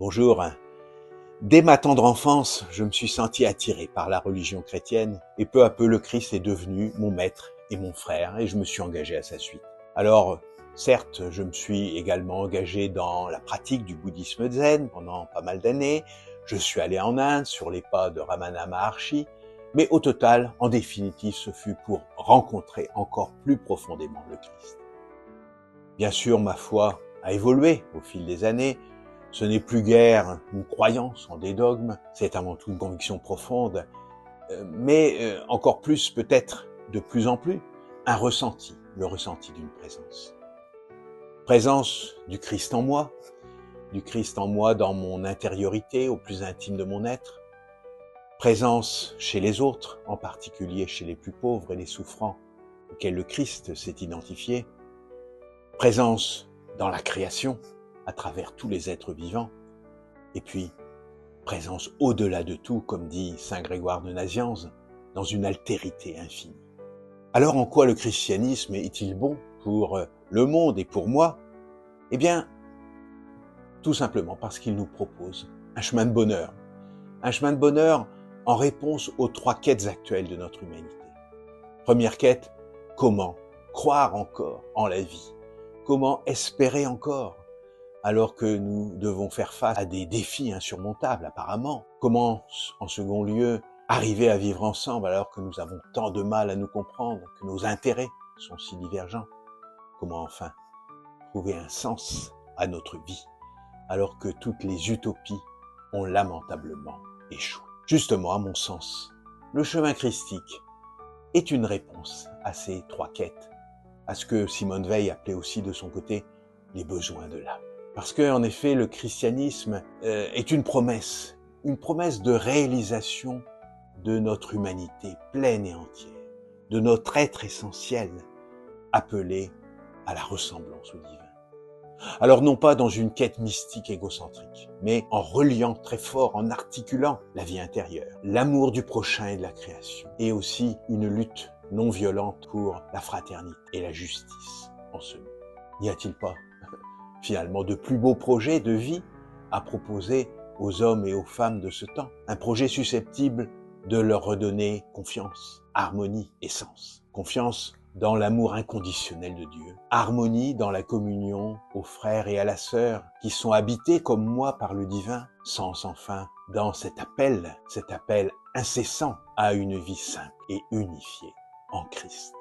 Bonjour. Dès ma tendre enfance, je me suis senti attiré par la religion chrétienne et peu à peu le Christ est devenu mon maître et mon frère et je me suis engagé à sa suite. Alors, certes, je me suis également engagé dans la pratique du bouddhisme zen pendant pas mal d'années. Je suis allé en Inde sur les pas de Ramana Maharshi, mais au total, en définitive, ce fut pour rencontrer encore plus profondément le Christ. Bien sûr, ma foi a évolué au fil des années. Ce n'est plus guère une croyance en des dogmes, c'est avant tout une conviction profonde, mais encore plus peut-être, de plus en plus, un ressenti, le ressenti d'une présence. Présence du Christ en moi dans mon intériorité, au plus intime de mon être, présence chez les autres, en particulier chez les plus pauvres et les souffrants, auxquels le Christ s'est identifié, présence dans la création, à travers tous les êtres vivants, et puis présence au-delà de tout, comme dit saint Grégoire de Nazianze, dans une altérité infinie. Alors en quoi le christianisme est-il bon pour le monde et pour moi? Eh bien, tout simplement parce qu'il nous propose un chemin de bonheur. Un chemin de bonheur en réponse aux 3 quêtes actuelles de notre humanité. Première quête, comment croire encore en la vie? Comment espérer encore alors que nous devons faire face à des défis insurmontables apparemment? Comment, en second lieu, arriver à vivre ensemble alors que nous avons tant de mal à nous comprendre, que nos intérêts sont si divergents? Comment enfin trouver un sens à notre vie alors que toutes les utopies ont lamentablement échoué? Justement, à mon sens, le chemin christique est une réponse à ces 3 quêtes, à ce que Simone Veil appelait aussi de son côté les besoins de l'âme. Parce que, en effet, le christianisme est une promesse de réalisation de notre humanité pleine et entière, de notre être essentiel, appelé à la ressemblance au divin. Alors non pas dans une quête mystique égocentrique, mais en reliant très fort, en articulant la vie intérieure, l'amour du prochain et de la création, et aussi une lutte non violente pour la fraternité et la justice en ce monde. N'y a-t-il pas finalement de plus beaux projets de vie à proposer aux hommes et aux femmes de ce temps? Un projet susceptible de leur redonner confiance, harmonie et sens. Confiance dans l'amour inconditionnel de Dieu. Harmonie dans la communion aux frères et à la sœur qui sont habités comme moi par le divin. Sens enfin dans cet appel incessant à une vie simple et unifiée en Christ.